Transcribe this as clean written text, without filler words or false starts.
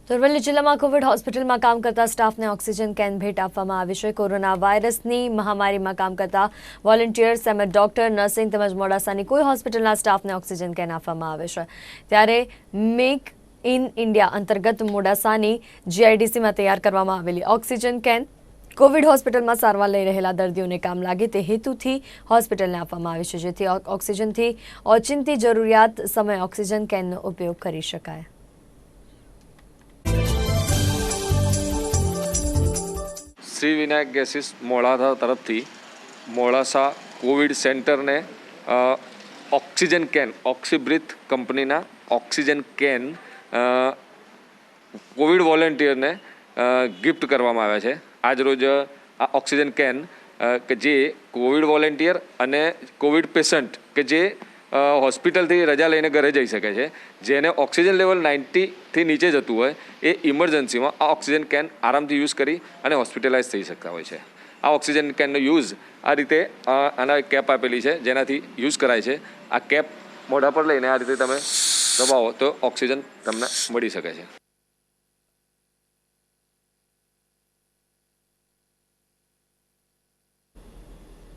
તો અરવલ્લી જિલ્લામાં કોવિડ હોસ્પિટલમાં કામ કરતા સ્ટાફને ઓક્સિજન કેન ભેટ આપવામાં આવી છે। કોરોના વાયરસની મહામારીમાં કામ કરતા વોલેન્ટિયર્સ તેમજ ડોક્ટર, નર્સિંગ તેમજ મોડાસાની કોઈ હોસ્પિટલના સ્ટાફને ઓક્સિજન કેન આપવામાં આવે છે। ત્યારે મેક ઇન ઇન્ડિયા અંતર્ગત મોડાસાની જીઆઈડીસીમાં તૈયાર કરવામાં આવેલી ઓક્સિજન કેન કોવિડ હોસ્પિટલમાં સારવાર લઈ રહેલા દર્દીઓને કામ લાગે તે હેતુથી હોસ્પિટલને આપવામાં આવી છે, જેથી ઓક્સિજનથી ઓચિંતી જરૂરિયાત સમયે ઓક્સિજન કેનનો ઉપયોગ કરી શકાય। શ્રી વિનાયક ગેસીસ મોડાસા તરફથી મોડાસા કોવિડ સેન્ટરને ઓક્સિજન કેન ઓક્સિબ્રીથ કંપનીના ઓક્સિજન કેન કોવિડ વોલેન્ટિયરને ગિફ્ટ કરવામાં આવ્યા છે। આજરોજ આ ઓક્સિજન કેન કે જે કોવિડ વોલેન્ટિયર અને કોવિડ પેશન્ટ કે જે હોસ્પિટલથી રજા લઈને ઘરે જઈ શકે છે, જેને ઓક્સિજન લેવલ 90થી નીચે જતું હોય એ ઇમરજન્સીમાં આ ઓક્સિજન કેન આરામથી યુઝ કરી અને હોસ્પિટલાઇઝ થઈ શકતા હોય છે। આ ઓક્સિજન કેનનો યુઝ આ રીતે આના કેપ આપેલી છે, જેનાથી યુઝ કરાય છે। આ કેપ મોઢા પર લઈને આ રીતે તમે દબાવો તો ઓક્સિજન તમને મળી શકે છે।